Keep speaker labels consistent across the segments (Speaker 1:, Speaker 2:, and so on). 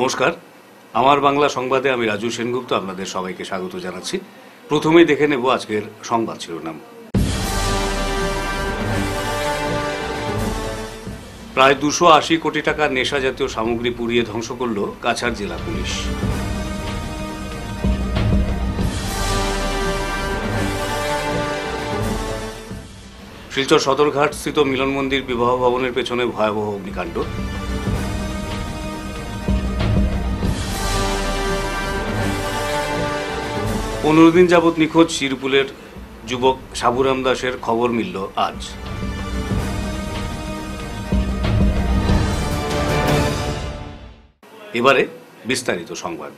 Speaker 1: নমস্কার, আমার বাংলা সংবাদে আমি রাজু সেনগুপ্ত আপনাদের সবাইকে স্বাগত জানাচ্ছি। প্রথমেই দেখে নেব আজকের সংবাদ শিরোনাম। প্রায় 280 কোটি টাকার নেশা জাতীয় সামগ্রী পুড়িয়ে ধ্বংস করল কাছাড় জেলা পুলিশ। শিলচর সদরঘাট স্থিত মিলন মন্দির বিবাহ ভবনের পেছনে ভয়াবহ অগ্নিকাণ্ড। পনেরো দিন যাবৎ নিখোঁজ শিরপুলের যুবক সাবুরাম দাসের খবর মিলল আজ। এবারে বিস্তারিত সংবাদ।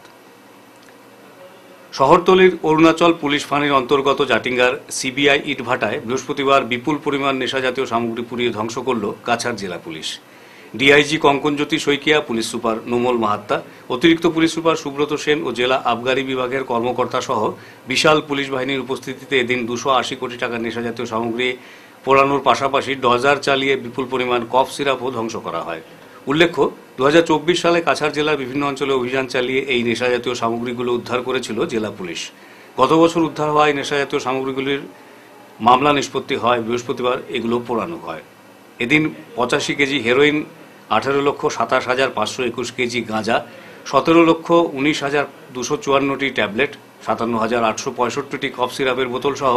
Speaker 1: শহরতলির অরুণাচল পুলিশ ফাঁড়ির অন্তর্গত জাটিঙ্গার সিবিআই ইটভাটায় বৃহস্পতিবার বিপুল পরিমাণ নেশাজাতীয় সামগ্রী পুড়িয়ে ধ্বংস করল কাছাড় জেলা police. DIG Kankanjyoti Saikia, police super Nomal Mahatta, অতিরিক্ত পুলিশ সুপার সুব্রত সেন ও জেলা আবগারি বিভাগের কর্মকর্তা সহ বিশাল পুলিশ বাহিনীর উপস্থিতিতে এদিন 280 কোটি টাকার নেশাজাতীয় সামগ্রী পোড়ানোর পাশাপাশি ডজার চালিয়ে বিপুল পরিমাণ কফ সিরাপও ধ্বংস করা হয়। উল্লেখ্য, 2024 সালে কাছাড় জেলার বিভিন্ন অঞ্চলে অভিযান চালিয়ে এই নেশাজাতীয় সামগ্রীগুলো উদ্ধার করেছিল জেলা পুলিশ। গত বছর উদ্ধার হওয়া এই নেশাজাতীয় সামগ্রীগুলির মামলা নিষ্পত্তি হয় বৃহস্পতিবার এগুলো পোড়ানো হয়। এদিন 85 কেজি হেরোইন, 18,27,521 কেজি গাঁজা, 17,19,254টি ট্যাবলেট, 57,865টি কফ সিরাপের বোতল সহ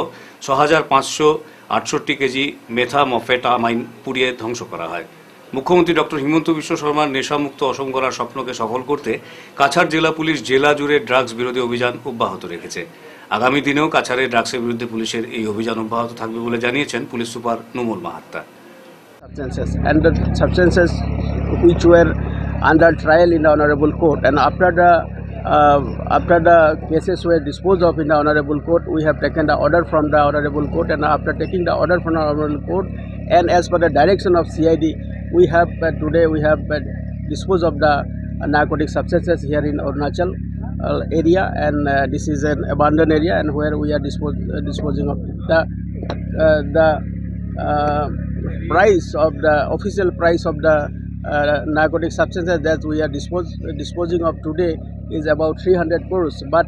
Speaker 1: 6,568 কেজি মেথামফেটামাইন পুড়িয়ে ধ্বংস করা হয়। মুখ্যমন্ত্রী ডক্টর হিমন্ত বিশ্ব শর্মার নেশামুক্ত অসম গড়ার স্বপ্নকে সফল করতে কাছাড় জেলা পুলিশ জেলা জুড়ে ড্রাগস বিরোধী অভিযান অব্যাহত রেখেছে। আগামী দিনেও কাছাড়ে ড্রাগসের বিরুদ্ধে পুলিশের এই অভিযান অব্যাহত থাকবে বলে জানিয়েছেন police super Nomal Mahatta.
Speaker 2: Substances and the substances which were under trial in the honorable court, and after the cases were disposed of in the honorable court, we have taken the order from the honorable court, and after taking the order from the honorable court and as per the direction of CID, we have today disposed of the narcotic substances here in Arunachal area, and this is an abandoned area, and where we are disposing of the price of the official price of the narcotic substances that we are disposing of today is about 300 crores, but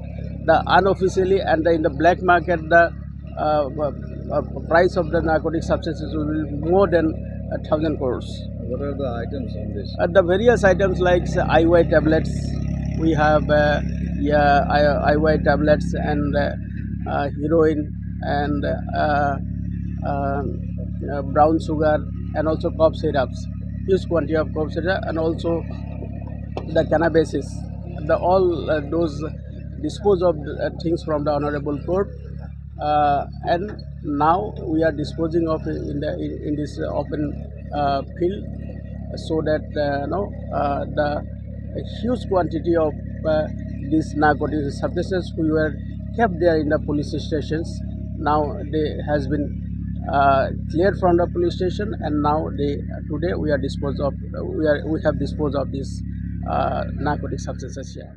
Speaker 2: the unofficially and in the black market the price of the narcotic substances will be more than 1,000 crores.
Speaker 3: What are the items in this?
Speaker 2: The various items like IY tablets, we have IY tablets and heroin and brown sugar, and also cough syrups, huge quantity of cough syrup, and also the cannabis. All those dispose of things from the honorable court, and now we are disposing of in this open field, so that the huge quantity of these narcotic substances we were kept there in the police stations. Now they has been cleared from the police station, and now today we have disposed of these narcotic substances here.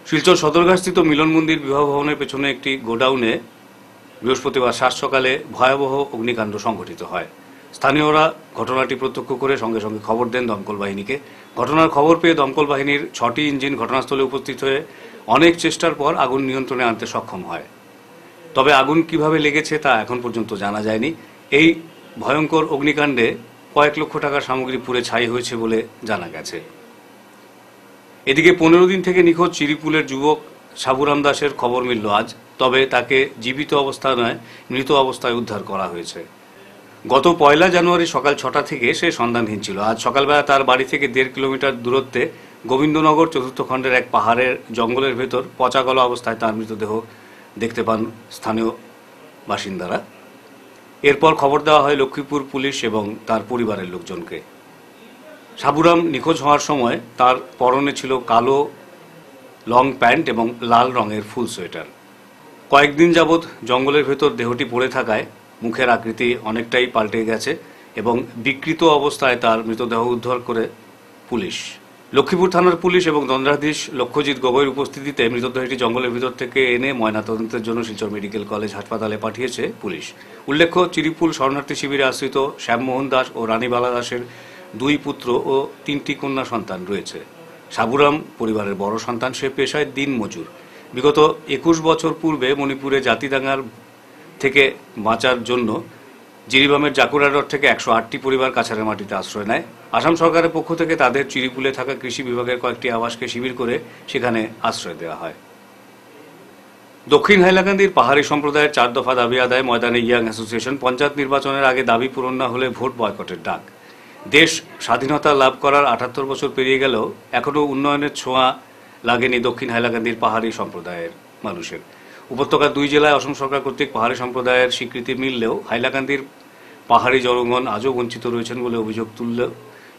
Speaker 1: Silchar Sadarghat স্থিত মিলন মন্দির বিবাহ ভবনের পেছনে একটি গোডাউনে বৃহস্পতিবার সাত সকালে ভয়াবহ অগ্নিকাণ্ড সংঘটিত হয়। স্থানীয়রা ঘটনাটি প্রত্যক্ষ করে সঙ্গে সঙ্গে খবর দেন দমকল বাহিনীকে। ঘটনার খবর পেয়ে দমকল বাহিনীর 6টি ইঞ্জিন ঘটনাস্থলে উপস্থিত হয়ে অনেক চেষ্টার পর আগুন নিয়ন্ত্রণে আনতে সক্ষম হয়। তবে আগুন কিভাবে লেগেছে তা এখন পর্যন্ত জানা যায়নি। এই ভয়ঙ্কর অগ্নিকাণ্ডে কয়েক লক্ষ টাকার সামগ্রী পুড়ে ছাই হয়েছে বলে জানা গেছে। এদিকে 15 দিন থেকে নিখোঁজ চিরিপুলের যুবক সাবুরাম দাসের খবর মিলল আজ। তবে তাকে জীবিত অবস্থায় নয়, মৃত অবস্থায় উদ্ধার করা হয়েছে। গত 1 জানুয়ারি সকাল 6টা থেকে সে সন্ধানহীন ছিল। আজ সকালবেলা তার বাড়ি থেকে 1.5 কিলোমিটার দূরত্বে গোবিন্দনগর 4র্থ খণ্ডের এক পাহাড়ের জঙ্গলের ভেতর পচা গলা অবস্থায় তার মৃতদেহ দেখতে পান স্থানীয় বাসিন্দারা। এরপর খবর দেওয়া হয় লক্ষ্মীপুর পুলিশ এবং তার পরিবারের লোকজনকে। সাবুরাম নিখোঁজ হওয়ার সময় তার পরনে ছিল কালো লং প্যান্ট এবং লাল রঙের ফুল সোয়েটার। কয়েকদিন যাবৎ জঙ্গলের ভেতর দেহটি পড়ে থাকায় মুখের আকৃতি অনেকটাই পাল্টে গেছে এবং বিকৃত অবস্থায় তার মৃতদেহ উদ্ধার করে পুলিশ। লক্ষ্মীপুর থানার পুলিশ এবং দণ্ডাধীশ লক্ষ্যজিৎ গগৈর উপস্থিতিতে মৃতদেহটি জঙ্গলের ভিতর থেকে এনে ময়নাতদন্তের জন্য শিলচর মেডিকেল কলেজ হাসপাতালে পাঠিয়েছে পুলিশ। উল্লেখ্য, চিরিপুল শরণার্থী শিবিরে আশ্রিত শ্যামমোহন দাস ও রানীবালা দাসের 2 পুত্র ও 3টি কন্যা সন্তান রয়েছে। সাবুরাম পরিবারের বড় সন্তান, সে পেশায় দিন মজুর। বিগত 21 বছর পূর্বে মণিপুরে জাতিদাঙ্গার থেকে বাঁচার জন্য জিরিবামের জাকুরাডর থেকে 108টি পরিবার কাছাড়ের মাটিতে আশ্রয় নেয়। আসাম সরকারের পক্ষ থেকে তাদের চিরিপুলে থাকা কৃষি বিভাগের কয়েকটি আবাসকে শিবির করে সেখানে আশ্রয় দেওয়া হয়। দক্ষিণ হাইলাকান্দির পাহাড়ি সম্প্রদায়ের 4 দফা দাবি আদায় ময়দানে ইয়াং অ্যাসোসিয়েশন। পঞ্চায়েত নির্বাচনের আগে দাবি পূরণ না হলে ভোট বয়কটের ডাক। দেশ স্বাধীনতা লাভ করার 78 বছর পেরিয়ে গেলেও এখনও উন্নয়নের ছোঁয়া লাগেনি দক্ষিণ হাইলাকান্দির পাহাড়ি সম্প্রদায়ের মানুষের। উপত্যকার 2 জেলায় অসম সরকার কর্তৃক পাহাড়ি সম্প্রদায়ের স্বীকৃতি মিললেও হাইলাকান্দির পাহাড়ি জনগণ আজও বঞ্চিত রয়েছেন বলে অভিযোগ তুলল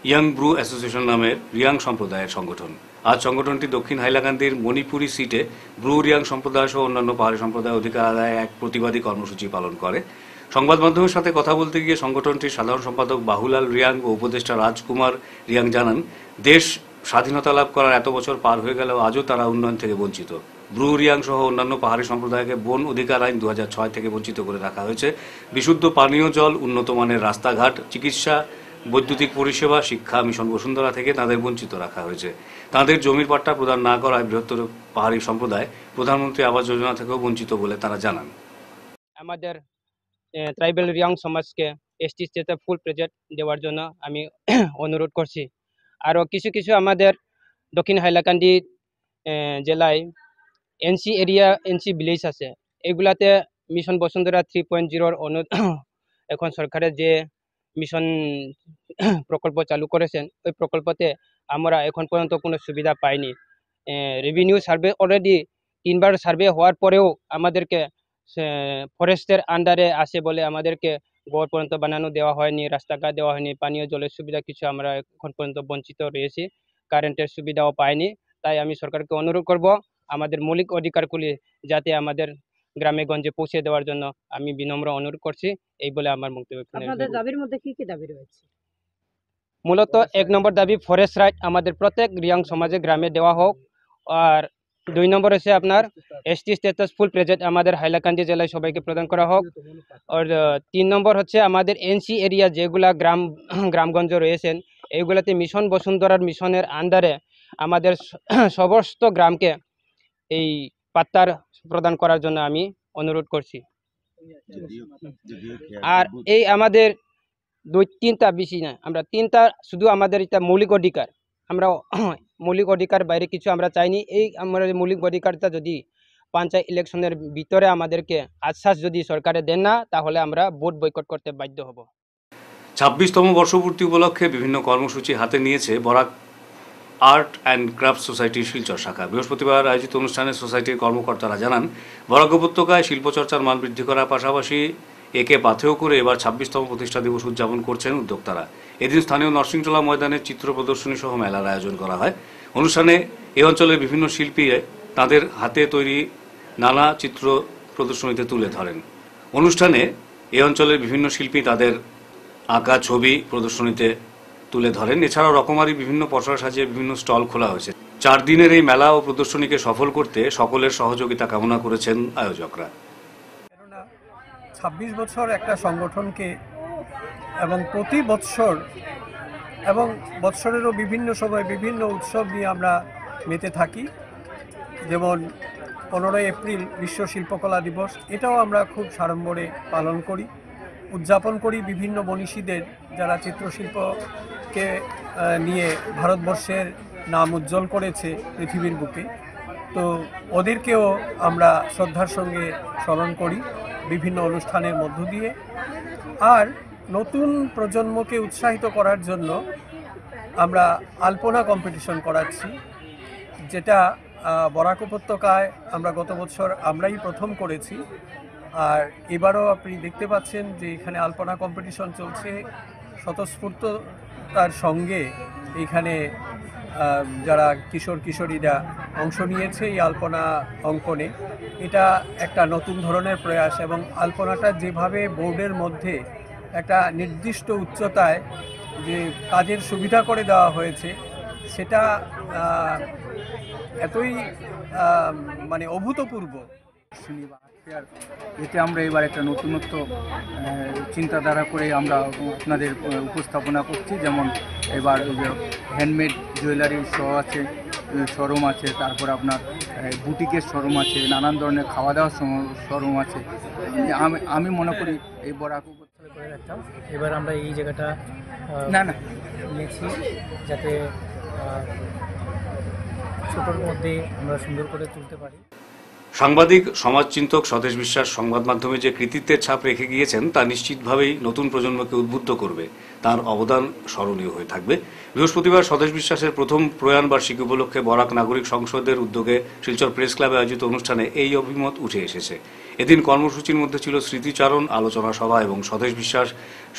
Speaker 1: ইয়াং ব্রু অ্যাসোসিয়েশন নামের রিয়াং সম্প্রদায়ের সংগঠন। আজ সংগঠনটি দক্ষিণ হাইলাকান্দির মণিপুরি সিটে ব্রু রিয়াং সম্প্রদায় সহ অন্যান্য পাহাড়ি সম্প্রদায় অধিকার আদায়ে এক প্রতিবাদী কর্মসূচি পালন করে। সংবাদ মাধ্যমের সাথে কথা বলতে গিয়ে সংগঠনটির সাধারণ সম্পাদক বাহুলাল রিয়াং ও উপদেষ্টা রাজকুমার রিয়াং জানান, দেশ স্বাধীনতা লাভ করার এত বছর পার হয়ে গেলেও আজও তারা উন্নয়ন থেকে বঞ্চিত। ব্রু রিয়াং সহ অন্যান্য পাহাড়ি সম্প্রদায়কে বন অধিকার আইন 2006 থেকে বঞ্চিত করে রাখা হয়েছে। বিশুদ্ধ পানীয় জল, উন্নত মানের রাস্তাঘাট, চিকিৎসা, বৈদ্যুতিক পরিষেবা, শিক্ষা, মিশন বসুন্ধরা থেকে তাদের বঞ্চিত রাখা হয়েছে। তাদের জমির পাট্টা প্রদান না করায় বৃহত্তর পাহাড়ি সম্প্রদায় প্রধানমন্ত্রী আবাস যোজনা থেকেও বঞ্চিত বলে তারা জানান।
Speaker 4: আমাদের ট্রাইবেল রিয়াং সমাজকে এসটি স্টেটে ফুল প্রেজেন্ট দেওয়ার জন্য আমি অনুরোধ করছি। আরও কিছু কিছু আমাদের দক্ষিণ হাইলাকান্দি জেলায় এনসি এরিয়া, এনসি ভিলেজ আছে, এগুলাতে মিশন বসুন্ধরা 3.0 এখন সরকারের যে মিশন প্রকল্প চালু করেছেন, ওই প্রকল্পতে আমরা এখন পর্যন্ত কোনো সুবিধা পাইনি। রেভিনিউ সার্ভে অলরেডি 3 বার সার্ভে হওয়ার পরেও আমাদেরকে ফরেস্টের আন্ডারে আসে বলে আমাদেরকে ঘর পর্যন্ত বানানো দেওয়া হয়নি, রাস্তাঘাট দেওয়া হয়নি, পানীয় জলের সুবিধা কিছু আমরা এখন পর্যন্ত বঞ্চিত রয়েছি, কারেন্টের সুবিধাও পাইনি। তাই আমি সরকারকে অনুরোধ করব আমাদের মৌলিক অধিকারগুলি যাতে আমাদের গ্রামে গঞ্জে পৌঁছে দেওয়ার জন্য আমি বিনম্র অনুরোধ করছি। এই বলে আমার বক্তব্য।
Speaker 5: আপনাদের দাবির মধ্যে কি কি দাবি রয়েছে?
Speaker 4: মূলত 1 নম্বর দাবি ফরেস্ট রাইট আমাদের প্রত্যেক রিয়াং সমাজে গ্রামে দেওয়া হোক। আর 2 নম্বর হচ্ছে আপনার এসটি স্ট্যাটাস ফুল প্রেজেন্ট আমাদের হাইলাকান্দি জেলায় সবাইকে প্রদান করা হোক। আর 3 নম্বর হচ্ছে আমাদের এনসি এরিয়া যেগুলা গ্রামগঞ্জ রয়েছেন, এইগুলাতে মিশন বসুন্ধরার মিশনের আন্ডারে আমাদের সমস্ত গ্রামকে এই পাত্তার প্রদান করার জন্য আমি অনুরোধ করছি। আর এই আমাদের 2-3টা বেশি না, আমরা 3টা শুধু আমাদের এটা মৌলিক অধিকার, আমরা মৌলিক অধিকার বাইরে কিছু আমরা চাইনি। এই আমাদের মৌলিক অধিকারটা যদি পঞ্চায়েত ইলেকশনের ভিতরে আমাদেরকে আশ্বাস যদি সরকারে দেন না, তাহলে আমরা ভোট বয়কট করতে বাধ্য হব।
Speaker 1: 26তম বর্ষপূর্তি উপলক্ষে বিভিন্ন কর্মসূচি হাতে নিয়েছে বরাক আর্ট অ্যান্ড ক্রাফট সোসাইটির শিলচর শাখা। বৃহস্পতিবার আয়োজিত অনুষ্ঠানে সোসাইটির কর্মকর্তারা জানান, বরাক উপত্যকায় শিল্পচর্চার মান বৃদ্ধি করার পাশাপাশি একে পাথেয় করে এবার 26তম প্রতিষ্ঠা দিবস উদযাপন করছেন উদ্যোক্তারা। এদিন স্থানীয় নরসিংটোলা ময়দানে চিত্র প্রদর্শনী সহ মেলার আয়োজন করা হয়। অনুষ্ঠানে এই অঞ্চলের বিভিন্ন শিল্পী তাদের হাতে তৈরি নানা চিত্র প্রদর্শনীতে তুলে ধরেন। অনুষ্ঠানে এই অঞ্চলের বিভিন্ন শিল্পী তাদের আঁকা ছবি প্রদর্শনীতে তুলে ধরেন। এছাড়াও রকমারি বিভিন্ন পসরা সাজিয়ে বিভিন্ন স্টল খোলা হয়েছে। 4 দিনের এই মেলা ও প্রদর্শনীকে সফল করতে সকলের সহযোগিতা কামনা করেছেন আয়োজকরা।
Speaker 6: 26 বছর একটা সংগঠনকে এবং প্রতি বৎসর এবং বৎসরেরও বিভিন্ন সময় বিভিন্ন উৎসব নিয়ে আমরা মেতে থাকি। যেমন 15 এপ্রিল বিশ্ব শিল্পকলা দিবস, এটাও আমরা খুব সাড়ম্বরে পালন করি, উদযাপন করি। বিভিন্ন মনীষীদের যারা চিত্রশিল্পকে নিয়ে ভারতবর্ষের নাম উজ্জ্বল করেছে পৃথিবীর বুকে, তো ওদেরকেও আমরা শ্রদ্ধার সঙ্গে স্মরণ করি বিভিন্ন অনুষ্ঠানের মধ্য দিয়ে। আর নতুন প্রজন্মকে উৎসাহিত করার জন্য আমরা আলপনা কম্পিটিশন করাচ্ছি, যেটা বরাক উপত্যকায় আমরা গত বছর আমরাই প্রথম করেছি। আর এবারও আপনি দেখতে পাচ্ছেন যে এখানে আলপনা কম্পিটিশন চলছে স্বতঃস্ফূর্ততার সঙ্গে। এখানে যারা কিশোর কিশোরীরা অংশ নিয়েছে এই আলপনা অঙ্কনে, এটা একটা নতুন ধরনের প্রয়াস। এবং আলপনাটা যেভাবে বোর্ডের মধ্যে একটা নির্দিষ্ট উচ্চতায় যে কাজের সুবিধা করে দেওয়া হয়েছে, সেটা এতই মানে অভূতপূর্ব।
Speaker 7: এতে আমরা এবার একটা নতুনত্ব চিন্তাধারা করে আমরা আপনাদের উপস্থাপনা করছি। যেমন এবার হ্যান্ডমেড জুয়েলারি শো আছে, শোরুম আছে, তারপর আপনার বুটিকের শোরুম আছে, নানান ধরনের খাওয়া দাওয়ার শোরুম আছে। আমি মনে করি এই বরাক
Speaker 8: করে রাখতাম। এবার আমরা এই জায়গাটা
Speaker 7: না না
Speaker 8: নিয়েছি যাতে ছোটোর মধ্যে আমরা সুন্দর করে তুলতে পারি।
Speaker 1: সাংবাদিক, সমাজচিন্তক স্বদেশ বিশ্বাস সংবাদ মাধ্যমে যে কৃতিত্বের ছাপ রেখে গিয়েছেন তা নিশ্চিতভাবেই নতুন প্রজন্মকে উদ্বুদ্ধ করবে। তার অবদান স্মরণীয় হয়ে থাকবে। বৃহস্পতিবার স্বদেশ বিশ্বাসের প্রথম প্রয়াণ বার্ষিকী উপলক্ষে বরাক নাগরিক সংসদের উদ্যোগে শিলচর প্রেস ক্লাবে আয়োজিত অনুষ্ঠানে এই অভিমত উঠে এসেছে। এদিন কর্মসূচির মধ্যে ছিল স্মৃতিচারণ, আলোচনা সভা এবং স্বদেশ বিশ্বাস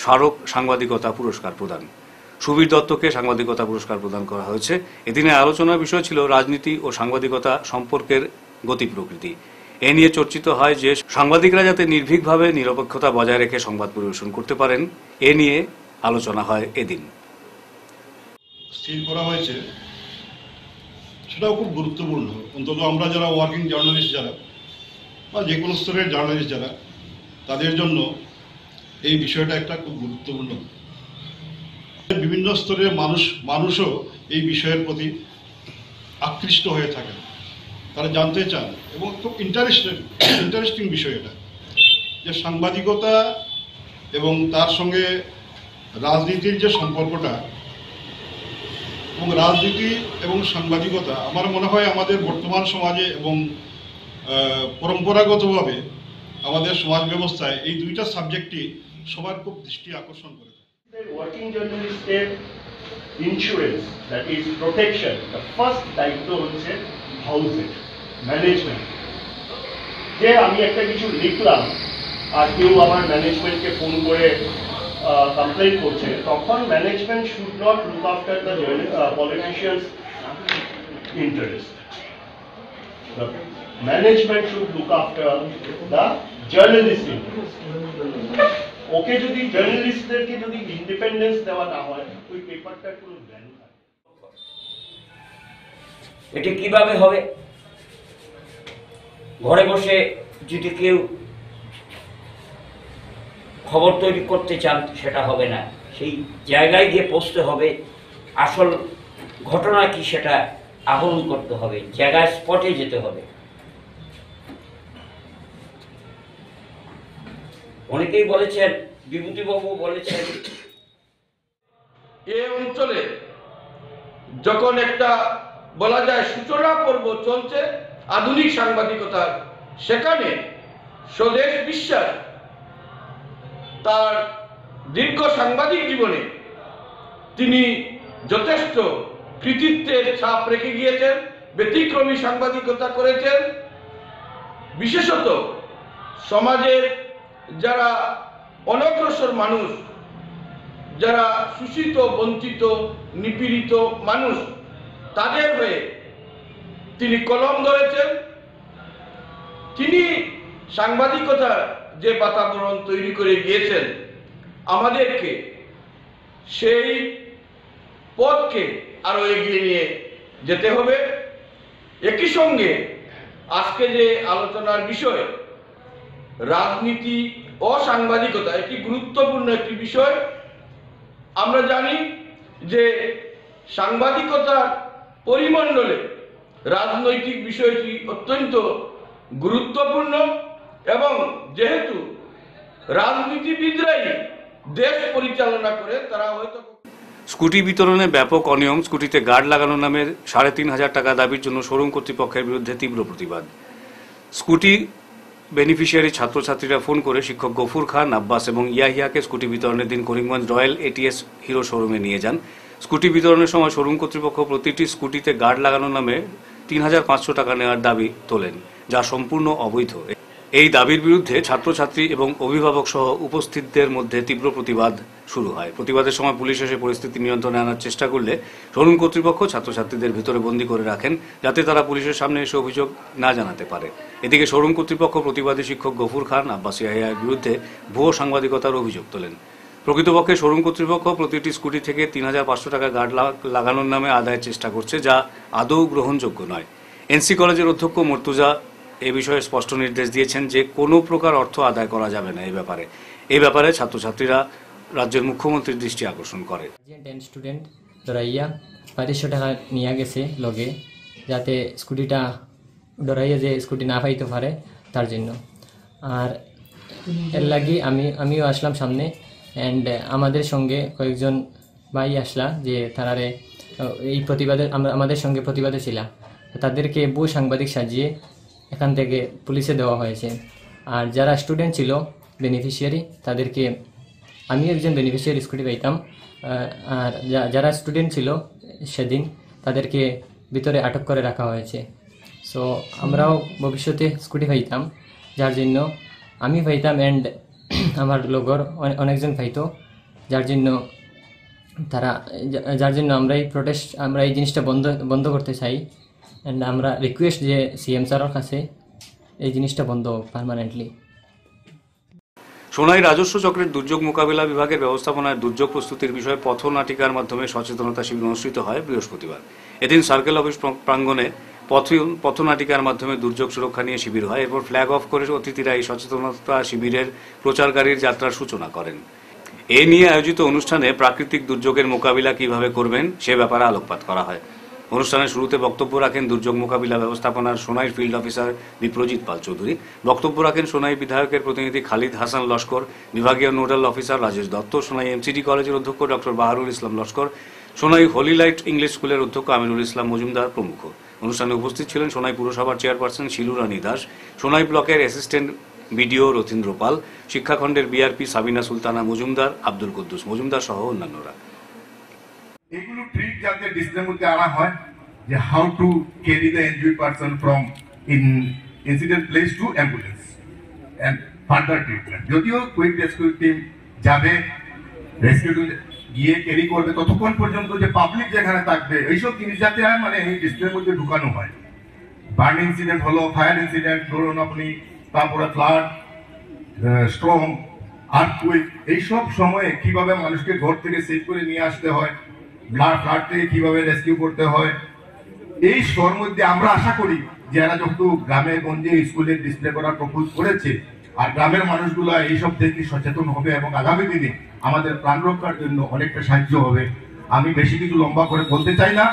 Speaker 1: স্মারক সাংবাদিকতা পুরস্কার প্রদান। সুবীর দত্তকে সাংবাদিকতা পুরস্কার প্রদান করা হয়েছে। এদিনের আলোচনার বিষয় ছিল রাজনীতি ও সাংবাদিকতা সম্পর্কের গতি প্রকৃতি। এ নিয়ে চর্চিত হয় যে সাংবাদিকরা যাতে নির্ভীকভাবে নিরপেক্ষতা বজায় রেখে সংবাদ পরিবেশন করতে পারেন, এ নিয়ে আলোচনা হয় এদিন।
Speaker 9: স্থির করা হয়েছে সেটাও খুব গুরুত্বপূর্ণ। অন্তত আমরা যারা ওয়ার্কিং জার্নালিস্ট যারা বা যে কোনো স্তরের জার্নালিস্ট যারা, তাদের জন্য এই বিষয়টা একটা খুব গুরুত্বপূর্ণ। বিভিন্ন স্তরের মানুষও এই বিষয়ের প্রতি আকৃষ্ট হয়ে থাকেন, তারা জানতে চান এবং খুব ইন্টারেস্টিং বিষয় এটা, যে সাংবাদিকতা এবং তার সঙ্গে রাজনীতির যে সম্পর্কটা, এবং রাজনীতি এবং সাংবাদিকতা আমার মনে হয় আমাদের বর্তমান সমাজে এবং পরম্পরাগতভাবে আমাদের সমাজ ব্যবস্থায় এই দুইটা সাবজেক্টই সবার খুব দৃষ্টি আকর্ষণ করে।
Speaker 10: ওয়ার্কিং জার্নালিস্টের insurance, that is protection, the first দায়িত্ব হচ্ছে হাউসের ম্যানেজমেন্ট। যে আমি একটা কিছু লিখলাম আর কেউ আমার ম্যানেজমেন্টকে ফোন করে কমপ্লেন করছে, তখন management should not look after the politicians interest. The management should look after the journalist interest. ওকে যদি জার্নালিস্টদেরকে যদি ইন্ডিপেন্ডেন্স দেওয়া না হয়, ওই পেপারটার কোনো ভ্যালু থাকে।
Speaker 11: এটা কিভাবে হবে? ঘরে বসে যদি কেউ খবর তৈরি করতে চান সেটা হবে না, সেই জায়গায় গিয়ে পৌঁছতে হবে। আসল ঘটনা কি সেটা আহরণ করতে হবে, জায়গায় স্পটে যেতে হবে। অনেকেই বলেছেন, বিভূতিবাবু বলেছেন,
Speaker 12: এই অঞ্চলে যখন একটা বলা যায় সূচনা পর্ব চলছে আধুনিক সাংবাদিকতার, সেখানে স্বদেশ বিশ্বাস তার দীর্ঘ সাংবাদিক জীবনে তিনি যথেষ্ট কৃতিত্বের ছাপ রেখে গিয়েছেন, ব্যতিক্রমী সাংবাদিকতা করেছেন। বিশেষত সমাজের যারা অনগ্রসর মানুষ, যারা শোষিত, বঞ্চিত, নিপীড়িত মানুষ, তাদের হয়ে তিনি কলম ধরেছেন। তিনি সাংবাদিকতার যে বাতাবরণ তৈরি করে গিয়েছেন, আমাদেরকে সেই পথকে আরো এগিয়ে নিয়ে যেতে হবে। একই সঙ্গে আজকে যে আলোচনার বিষয় রাজনীতি ও সাংবাদিকতা, একটি গুরুত্বপূর্ণ একটি বিষয়। আমরা জানি যে সাংবাদিকতার পরিমণ্ডলে রাজনৈতিক বিষয়টি অত্যন্ত গুরুত্বপূর্ণ, এবং যেহেতু রাজনীতিবিদরাই দেশ পরিচালনা করে, তারা হয়তো
Speaker 1: স্কুটি বিতরণে ব্যাপক অনিয়ম, স্কুটিতে গার্ড লাগানোর নামে 3,500 টাকা দাবির জন্য শোরুম কর্তৃপক্ষের বিরুদ্ধে তীব্র প্রতিবাদ। স্কুটি বেনিফিশিয়ারি ছাত্রছাত্রীরা ফোন করে শিক্ষক গফুর খান, আব্বাস এবং ইয়াহিয়াকে স্কুটি বিতরণের দিন করিমগঞ্জ রয়্যাল এটিএস হিরো শোরুমে নিয়ে যান। স্কুটি বিতরণের সময় শোরুম কর্তৃপক্ষ প্রতিটি স্কুটিতে গার্ড লাগানোর নামে 3,500 টাকা নেওয়ার দাবি তোলেন, যা সম্পূর্ণ অবৈধ। এই দাবির বিরুদ্ধে ছাত্রছাত্রী এবং অভিভাবক সহ উপস্থিতদের মধ্যে তীব্র প্রতিবাদ শুরু হয়। প্রতিবাদের সময় পুলিশ এসে পরিস্থিতি নিয়ন্ত্রণে আনার চেষ্টা করলে শোরুম কর্তৃপক্ষ ছাত্রছাত্রীদের ভিতরে বন্দী করে রাখেন, যাতে তারা পুলিশের সামনে এসে অভিযোগ না জানাতে পারে। এদিকে শোরুম কর্তৃপক্ষ প্রতিবাদী শিক্ষক গফুর খান, আব্বাস ইয়াহিয়ার বিরুদ্ধে ভুয়ো সাংবাদিকতার অভিযোগ তোলেন। প্রকৃতপক্ষে শোরুম কর্তৃপক্ষ প্রতিটি স্কুটি থেকে 3,500 টাকা গার্ড লাগানোর নামে আদায়ের চেষ্টা করছে, যা আদৌ গ্রহণযোগ্য নয়। এনসি কলেজের অধ্যক্ষ মর্তুজা এ বিষয়ে স্পষ্ট নির্দেশ দিয়েছেন যে কোনো প্রকার অর্থ আদায় করা যাবে না। এই ব্যাপারে ছাত্রছাত্রীরা রাজ্যের মুখ্যমন্ত্রীর দৃষ্টি আকর্ষণ করে।
Speaker 8: স্টুডেন্ট ধরাইয়া 2,500 টাকা নিয়ে গেছে লগে, যাতে স্কুটিটা ডরাইয়া যে স্কুটি না পাইতে পারে তার জন্য। আর এর লাগি আমিও আসলাম সামনে, অ্যান্ড আমাদের সঙ্গে কয়েকজন ভাই আসলা যে তারারে এই প্রতিবাদে আমাদের সঙ্গে প্রতিবাদে ছিলাম, তাদেরকে বহু সাংবাদিক সাজিয়ে এখান থেকে পুলিশে দেওয়া হয়েছে। আর যারা স্টুডেন্ট ছিল বেনিফিশিয়ারি, তাদেরকে আমি একজন বেনিফিশিয়ারি স্কুটি পাইতাম, আর যারা স্টুডেন্ট ছিল সেদিন তাদেরকে ভিতরে আটক করে রাখা হয়েছে। সো আমরাও ভবিষ্যতে স্কুটি পাইতাম, যার জন্য আমি পাইতাম অ্যান্ড আমার লগর অনেকজন পাইতো, যার জন্য আমরা এই জিনিসটা বন্ধ করতে চাই। অ্যান্ড আমরা রিকোয়েস্ট যে সিএম স্যারের কাছে এই জিনিসটা বন্ধ হোক পার্মানেন্টলি।
Speaker 1: সোনাই রাজস্ব চক্রের দুর্যোগ মোকাবিলা বিভাগের ব্যবস্থাপনায় দুর্যোগ প্রস্তুতির বিষয়ে পথনাটিকার মাধ্যমে সচেতনতা শিবির অনুষ্ঠিত হয় বৃহস্পতিবার। এদিন সার্কেল অফিস প্রাঙ্গণে পথনাটিকার মাধ্যমে দুর্যোগ সুরক্ষা নিয়ে শিবির হয়। এরপর ফ্ল্যাগ অফ করে অতিথিরা এই সচেতনতা শিবিরের প্রচারকারীর যাত্রার সূচনা করেন। এ নিয়ে আয়োজিত অনুষ্ঠানে প্রাকৃতিক দুর্যোগের মোকাবিলা কিভাবে করবেন সে ব্যাপারে আলোকপাত করা হয়। অনুষ্ঠানের শুরুতে বক্তব্য রাখেন দুর্যোগ মোকাবিলা ব্যবস্থাপনার সোনাই ফিল্ড অফিসার বিপ্রজিৎ পাল চৌধুরী। বক্তব্য রাখেন সোনাই বিধায়কের প্রতিনিধি খালিদ হাসান লস্কর, বিভাগীয় nodal officer Rajesh Dutta, Sonai MCD কলেজের অধ্যক্ষ ডক্টর বাহারুল ইসলাম লস্কর, সোনাই হোলি লাইট ইংলিশ স্কুলের অধ্যক্ষ আমিনুল ইসলাম মজুমদার প্রমুখ। অনুষ্ঠানে উপস্থিত ছিলেন সোনাই পুরসভার চেয়ারপারসন শিলুরানী দাস, সোনাই ব্লকের অ্যাসিস্ট্যান্ট বিডিও রথীন্দ্র পাল, শিক্ষাখণ্ডের বিআরপি সাবিনা সুলতানা মজুমদার, আব্দুল কুদ্দুস মজুমদার সহ অন্যান্যরা।
Speaker 13: এগুলো ট্রিক যাতে ডিসপ্লের মধ্যে আনা হয়, যে how to carry the injured person from incident place to ambulance and further treatment. যদিও কুইক রেস্কিউ টিম যাবে, রেস্কিউ গিয়ে ক্যারি করবে, ততক্ষণ পর্যন্ত যে পাবলিক যেখানে থাকবে এইসব জিনিস যাতে মানে এই ডিসপ্লের মধ্যে ঢুকানো হয়। বার্ন ইনসিডেন্ট হলো, ফায়ার ইনসিডেন্ট ধরুন আপনি, তারপরে ফ্লাড, স্টর্ম, আর্থকুইক, এইসব সময়ে কিভাবে মানুষকে ঘর থেকে সেভ করে নিয়ে আসতে হয়, ফ্লাড থেকে কিভাবে রেস্কিউ করতে হয়, এই শোর মধ্যে আমরা আশা করি যে এরা যেহেতু গ্রামে গঞ্জে স্কুলে ডিসপ্লে করার প্রপোজ করেছে, আর গ্রামের মানুষগুলো এইসব থেকে সচেতন হবে এবং আগামী দিনে আমাদের প্রাণ রক্ষার জন্য অনেকটা সাহায্য হবে। আমি বেশি কিছু লম্বা করে বলতে চাই না,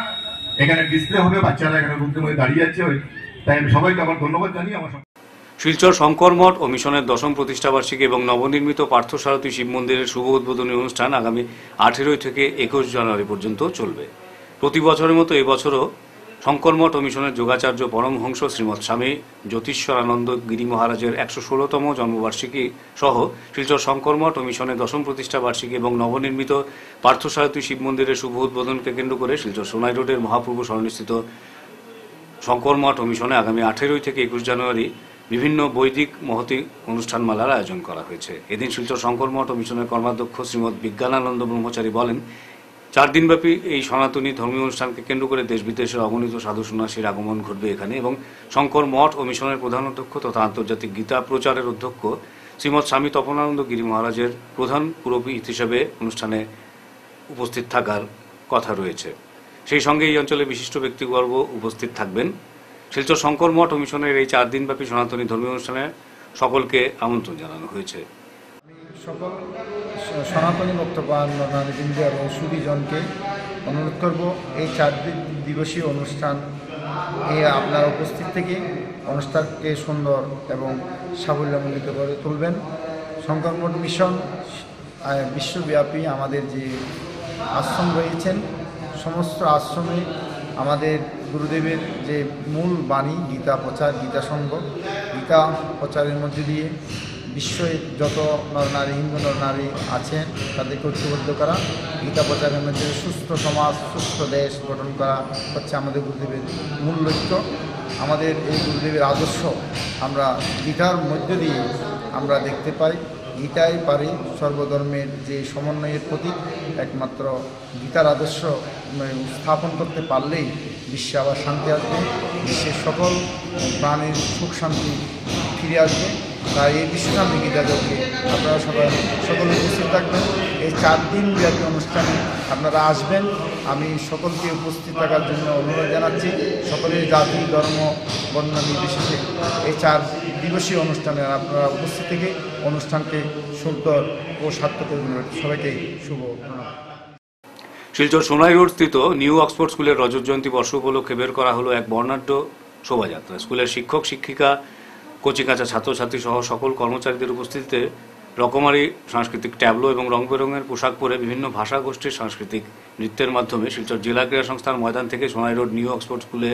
Speaker 13: এখানে ডিসপ্লে হবে, বাচ্চারা এখানে রুদ্রের মধ্যে দাঁড়িয়ে আছে, তাই আমি সবাইকে আমার ধন্যবাদ জানিয়ে আমার
Speaker 1: শিলচর শঙ্কর মঠ ও মিশনের 10ম প্রতিষ্ঠাবার্ষিকী এবং নবনির্মিত পার্থসারথী শিব মন্দিরের শুভ উদ্বোধনী অনুষ্ঠান আগামী 18 থেকে 21 জানুয়ারি পর্যন্ত চলবে। প্রতি বছরের মতো এবছরও শঙ্কর মঠ ও মিশনের যোগাচার্য পরমহংস শ্রীমৎ স্বামী জ্যোতিশ্বরানন্দ গিরি মহারাজের 116তম জন্মবার্ষিকী সহ শিলচর শঙ্কর মঠ ও মিশনের 10ম প্রতিষ্ঠাবার্ষিকী এবং নবনির্মিত পার্থসারথী শিব মন্দিরের শুভ উদ্বোধনকে কেন্দ্র করে শিলচর সোনাই রোডের মহাপ্রভু সরণিস্থিত শঙ্কর মঠ ও মিশনে আগামী 18 থেকে 21 জানুয়ারি বিভিন্ন বৈদিক মহতী অনুষ্ঠানমালার আয়োজন করা হয়েছে। এদিন শিলচর শঙ্কর মঠ ও মিশনের কর্মাধ্যক্ষ শ্রীমৎ বিজ্ঞানানন্দ ব্রহ্মচারী বলেন, 4 দিনব্যাপী এই সনাতনী ধর্মীয় অনুষ্ঠানকে কেন্দ্র করে দেশ বিদেশের অগণিত সাধু সন্ন্যাসীর আগমন ঘটবে এখানে, এবং শঙ্কর মঠ ও মিশনের প্রধান অধ্যক্ষ তথা আন্তর্জাতিক গীতা প্রচারের অধ্যক্ষ শ্রীমৎ স্বামী তপনানন্দ গিরি মহারাজের প্রধান পুরোহিত হিসেবে অনুষ্ঠানে উপস্থিত থাকার কথা রয়েছে। সেই সঙ্গে এই অঞ্চলে বিশিষ্ট ব্যক্তিবর্গ উপস্থিত থাকবেন। শিলচর শঙ্কর মঠ ও মিশনের এই 4 দিনব্যাপী সনাতনী ধর্মীয় অনুষ্ঠানে সকলকে আমন্ত্রণ জানানো হয়েছে।
Speaker 14: সকল সনাতনী ভক্তবৃন্দ এবং সুধীজনকে অনুরোধ করব এই 4 দিবসীয় অনুষ্ঠান আপনারা উপস্থিত থেকে অনুষ্ঠানকে সুন্দর এবং সাফল্যমণ্ডিত করে তুলবেন। শঙ্কর মঠ মিশন বিশ্বব্যাপী আমাদের যে আশ্রম রয়েছেন, সমস্ত আশ্রমে আমাদের গুরুদেবের যে মূল বাণী গীতা প্রচার, গীতা সংঘ, গীতা প্রচারের মধ্যে দিয়ে বিশ্বের যত নরনারী, হিন্দু নরনারী আছেন তাদেরকে ঐক্যবদ্ধ করা, গীতা প্রচারের মধ্যে সুস্থ সমাজ, সুস্থ দেশ গঠন করা হচ্ছে আমাদের গুরুদেবের মূল লক্ষ্য। আমাদের এই গুরুদেবের আদর্শ আমরা গীতার মধ্য দিয়ে আমরা দেখতে পাই। গীতাই পারে সর্বধর্মের যে সমন্বয়ের প্রতীক। একমাত্র গীতার আদর্শ স্থাপন করতে পারলেই বিশ্বে আবার শান্তি আসবে, বিশ্বের সকল প্রাণীর সুখ শান্তি ফিরে আসবে। তাই এই বিশ্বশান্তি গীতাদেরকে আপনারা সকলে উপস্থিত থাকবেন। এই 4 দিন ব্যাপী অনুষ্ঠানে আপনারা আসবেন। আমি সকলকে উপস্থিত থাকার জন্য অনুরোধ জানাচ্ছি। সকলের জাতি, ধর্ম, বর্ণ নির্বিশেষে এই 4 দিবসীয় অনুষ্ঠানে আপনারা উপস্থিত থেকে অনুষ্ঠানকে সুন্দর ও সার্থক করে সবাইকে শুভ।
Speaker 1: শিলচর সোনাই রোড স্থিত নিউ অক্সফোর্ড স্কুলের রজত জয়ন্তী বর্ষ উপলক্ষে বের করা হলো এক বর্ণাঢ্য শোভাযাত্রা। স্কুলের শিক্ষক শিক্ষিকা, কচিকাঁচা ছাত্রছাত্রী সহ সকল কর্মচারীদের উপস্থিতিতে রকমারি সাংস্কৃতিক ট্যাবলো এবং রং বেরঙের পোশাক পরে বিভিন্ন ভাষা গোষ্ঠীর সাংস্কৃতিক নৃত্যের মাধ্যমে শিলচর জেলা ক্রীড়া সংস্থার ময়দান থেকে সোনাই রোড নিউ অক্সফোর্ড স্কুলে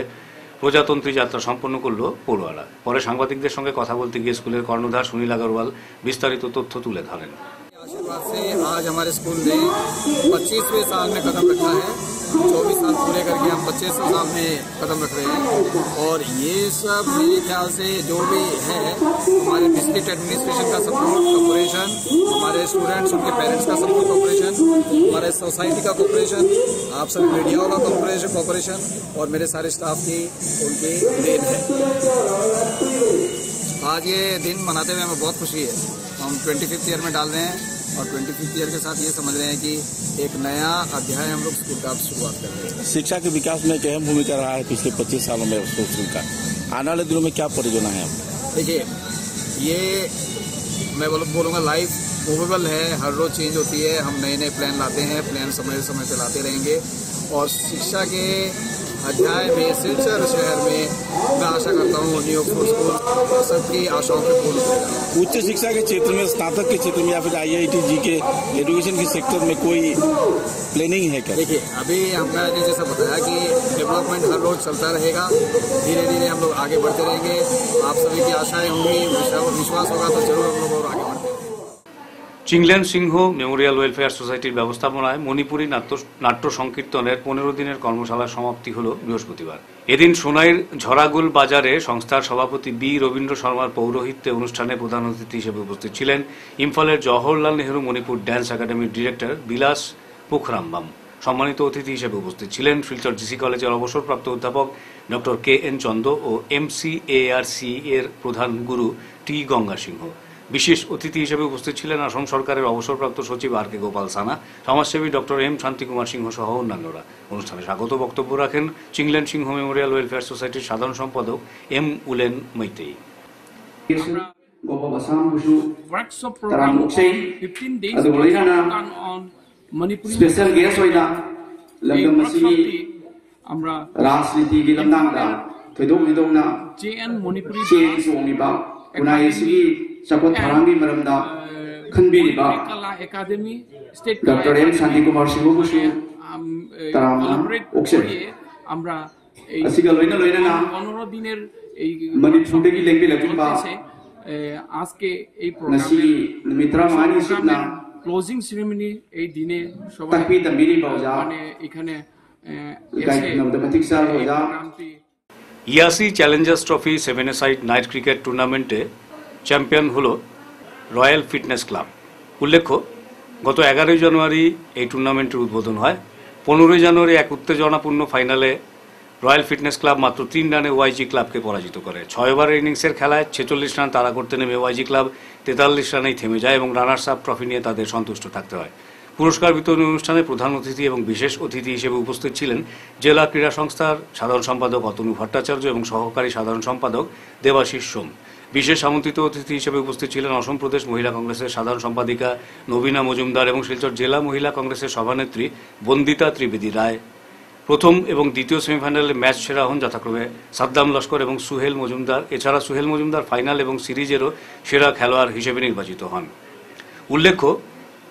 Speaker 1: প্রজাতন্ত্রী যাত্রা সম্পন্ন করল পড়ুয়ারা। পরে সাংবাদিকদের সঙ্গে কথা বলতে গিয়ে স্কুলের কর্ণধার সুনীল আগরওয়াল বিস্তারিত তথ্য তুলে ধরেন।
Speaker 7: आशीर्वाद से आज हमारे स्कूल ने 25वें साल में कदम रखा है। 24 साल पूरे करके हम 25वें साल में कदम रख रहे हैं और ये सब मेरे ख्याल से जो भी है हमारे डिस्ट्रिक्ट एडमिनिस्ट्रेशन का सपोर्ट कोऑपरेशन, हमारे स्टूडेंट्स उनके पेरेंट्स का सपोर्ट कोऑपरेशन, हमारे सोसाइटी का कोऑपरेशन, आप सभी मीडिया का कोऑपरेशन और मेरे सारे स्टाफ की उनकी देन है। आज ये दिन मनाते हुए हमें बहुत खुशी है। हम 25th ईयर में डाल रहे हैं और 25th ईयर के साथ ये समझ रहे हैं कि एक नया अध्याय हम लोग स्कूल का शुरुआत कर रहे हैं।
Speaker 15: शिक्षा के विकास में एक अहम भूमिका रहा है पिछले 25 सालों में स्कूल का। आने वाले दिनों में क्या परियोजना है?
Speaker 7: देखिए, ये मैं बोलूँगा लाइफ मूवेबल है, हर रोज चेंज होती है। हम नए नए प्लान लाते हैं, प्लान समय समय पे लाते रहेंगे और शिक्षा के अध्याय में सिलचर शहर में मैं आशा करता हूँ न्यू ऑक्सफोर्ड स्कूल सबकी आशाओं पे पूर्ण करेगा।
Speaker 15: उच्च शिक्षा के क्षेत्र में, स्नातक के क्षेत्र में या फिर IIT जी के एजुकेशन के सेक्टर में कोई प्लानिंग है क्या?
Speaker 7: देखिए, अभी हमने जैसा बताया कि डेवलपमेंट हर रोज चलता रहेगा, धीरे धीरे हम लोग आगे बढ़ते रहेंगे। आप सभी की आशाएं होंगी, विश्वास होगा तो जरूर हम लोग और आगे बढ़ते हैं।
Speaker 1: চিংলেন সিংহ মেমোরিয়াল ওয়েলফেয়ার সোসাইটির ব্যবস্থাপনায় মণিপুরী নাট্য সংকীর্তনের 15 দিনের কর্মশালার সমাপ্তি হল বৃহস্পতিবার। এদিন সোনাইর ঝরাগুল বাজারে সংস্থার সভাপতি বি রবীন্দ্র শর্মার পৌরোহিত্যে অনুষ্ঠানে প্রধান অতিথি হিসেবে উপস্থিত ছিলেন ইম্ফলের জওহরলাল নেহরু মণিপুর ড্যান্স একাডেমির ডিরেক্টর বিলাস পোখরাম্বাম। সম্মানিত অতিথি হিসেবে উপস্থিত ছিলেন শিলচর জিসি কলেজের অবসরপ্রাপ্ত অধ্যাপক ডক্টর KN চন্দ ও MCARC এর প্রধান গুরু টি গঙ্গা সিংহ। বিশেষ অতিথি হিসেবে উপস্থিত ছিলেন আসাম সরকারের অবসরপ্রাপ্ত সচিব RK গোপাল সানা, সমাজসেবী ডক্টর M শান্তিকুমার সিংহ সহ অন্যান্যরা। অনুষ্ঠানে স্বাগত বক্তব্য রাখেন চিংলেন সিংহ মেমোরিয়াল ওয়েলফেয়ার সোসাইটির সাধারণ সম্পাদক M Ulen Meitei.
Speaker 16: Special guest होइना लमदम मसी আমরা রাজনীতিগি লমদাংদা থৈদং নিদংনা JN মণিপুরি চেন সোংনিবা উনাইসি সাপোর্ট থারাंगी मरमदा खनबिरिबा Kala academy state doctor M Shantikumar Singh বসু তারামা অক্সে আমরা এই আসিগা লইনা লইনা না 15 দিনের এই মণিপুরী ল্যাঙ্গুয়েজ লেকিনবা আজকে এই প্রোগ্রামে মিত্রা মানি সিনা ক্লোজিং সেরেমনি এই দিনে সবাই মানে এখানে
Speaker 1: ইয়াসি challengers trophy 7-a-side night cricket টুর্নামেন্টে চ্যাম্পিয়ন হল রয়্যাল ফিটনেস ক্লাব। উল্লেখ্য, গত 11 জানুয়ারি এই টুর্নামেন্টের উদ্বোধন হয়। 15 জানুয়ারি এক উত্তেজনাপূর্ণ ফাইনালে রয়্যাল ফিটনেস ক্লাব মাত্র 3 রানে YG ক্লাবকে পরাজিত করে। 6 ওভারের ইনিংসের খেলায় 46 রান তাড়া করতে নেমে YG ক্লাব 43 রানেই থেমে যায় এবং রানার্স আপ ট্রফি নিয়ে তাদের সন্তুষ্ট থাকতে হয়। পুরস্কার বিতরণী অনুষ্ঠানে প্রধান অতিথি এবং বিশেষ অতিথি হিসেবে উপস্থিত ছিলেন জেলা ক্রীড়া সংস্থার সাধারণ সম্পাদক অতনু ভট্টাচার্য এবং সহকারী সাধারণ সম্পাদক দেবাশিস সোম। বিশেষ আমন্ত্রিত অতিথি হিসেবে উপস্থিত ছিলেন অসম প্রদেশ মহিলা কংগ্রেসের সাধারণ সম্পাদিকা নবীনা মজুমদার এবং শিলচর জেলা মহিলা কংগ্রেসের সভানেত্রী বন্দিতা ত্রিবেদী রায়। প্রথম এবং দ্বিতীয় সেমিফাইনালে ম্যাচ সেরা হন যথাক্রমে সাদ্দাম লস্কর এবং সুহেল মজুমদার। এছাড়া সুহেল মজুমদার ফাইনাল এবং সিরিজেরও সেরা খেলোয়াড় হিসেবে নির্বাচিত হন। উল্লেখ্য,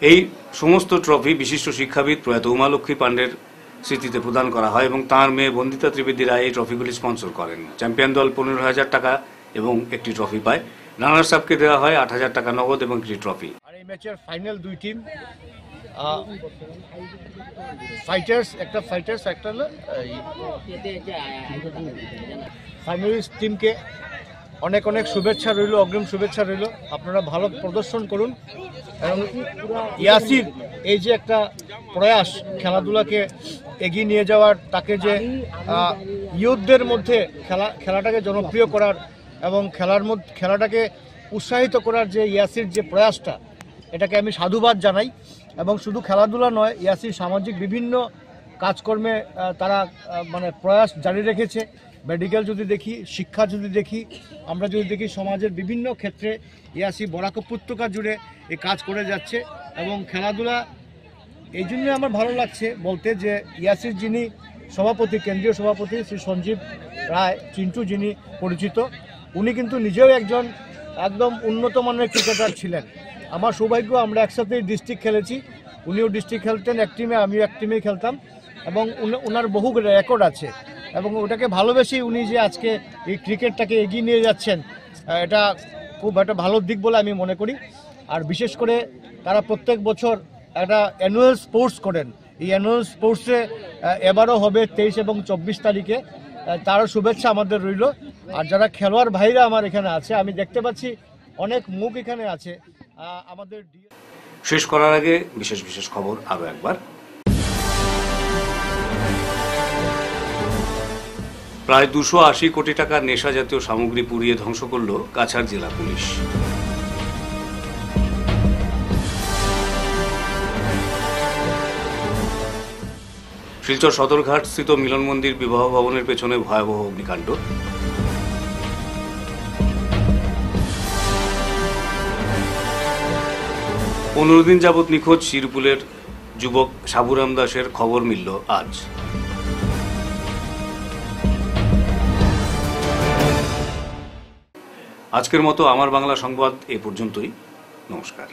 Speaker 1: এই সমস্ত ট্রফি বিশিষ্ট শিক্ষাবিদ প্রয়াত উমালক্ষ্মী পাণ্ডের স্মৃতিতে প্রদান করা হয় এবং তাঁর মেয়ে বন্দিতা ত্রিবেদী রায় এই ট্রফিগুলি স্পন্সর করেন। চ্যাম্পিয়ন দল 15,000 টাকা এবং একটি ট্রফি পায়। রানার্স আপকে দেওয়া হয় 8,000 টাকা নগদ এবং একটি ট্রফি।
Speaker 17: আর এই ম্যাচের ফাইনাল দুই টিম ফাইটার্স একটা ফাইনালিস্ট টিমকে অনেক অনেক শুভেচ্ছা রইল, অগ্রিম শুভেচ্ছা রইল। আপনারা ভালো প্রদর্শন করুন এবং ইয়াসির এই যে একটা প্রয়াস খেলাধুলাকে এগিয়ে নিয়ে যাওয়ার, তাকে যে ইয়ুথদের মধ্যে খেলাটাকে জনপ্রিয় করার এবং খেলাটাকে উৎসাহিত করার যে ইয়াসির যে প্রয়াসটা, এটাকে আমি সাধুবাদ জানাই। এবং শুধু খেলাধুলা নয়, ইয়াসির সামাজিক বিভিন্ন কাজকর্মে তারা মানে প্রয়াস জারি রেখেছে। মেডিকেল যদি দেখি, শিক্ষা যদি দেখি, আমরা যদি দেখি সমাজের বিভিন্ন ক্ষেত্রে ইয়াসি বরাক উপত্যকা জুড়ে এই কাজ করে যাচ্ছে এবং খেলাধুলা এই জন্য আমার ভালো লাগছে বলতে যে ইয়াসির যিনি সভাপতি, কেন্দ্রীয় সভাপতি শ্রী সঞ্জীব রায় চিন্টু যিনি পরিচিত, উনি কিন্তু নিজেও একজন একদম উন্নত মানের ক্রিকেটার ছিলেন। আমার সৌভাগ্য আমরা একসাথেই ডিস্ট্রিক্ট খেলেছি, উনিও ডিস্ট্রিক্ট খেলতেন এক টিমে, আমিও এক টিমেই খেলতাম, এবং ওনার বহু রেকর্ড আছে এবং ওটাকে ভালোবেসেই উনি যে আজকে এই ক্রিকেটটাকে এগিয়ে নিয়ে যাচ্ছেন, এটা খুব একটা ভালো দিক বলে আমি মনে করি। আর বিশেষ করে তারা প্রত্যেক বছর একটা অ্যানুয়াল স্পোর্টস করেন, এই অ্যানুয়াল স্পোর্টসে এবারও হবে 23 এবং 24 তারিখে, তারও শুভেচ্ছা আমাদের রইল। আর যারা খেলোয়াড় ভাইরা আমার এখানে আছে, আমি দেখতে পাচ্ছি অনেক মুখ এখানে আছে আমাদের।
Speaker 1: শেষ করার আগে বিশেষ বিশেষ খবর আরো একবার। প্রায় 280 কোটি টাকার নেশা জাতীয় সামগ্রী পুড়িয়ে ধ্বংস করল কাছাড় জেলা পুলিশ। শিলচর সদরঘাট স্থিত মিলন মন্দির বিবাহ ভবনের পেছনে ভয়াবহ অগ্নিকাণ্ড। 15 দিন যাবৎ নিখোঁজ শিরপুলের যুবক সাবুরাম দাসের খবর মিলল আজ। আজকের মতো আমার বাংলা সংবাদ এ পর্যন্তই। নমস্কার।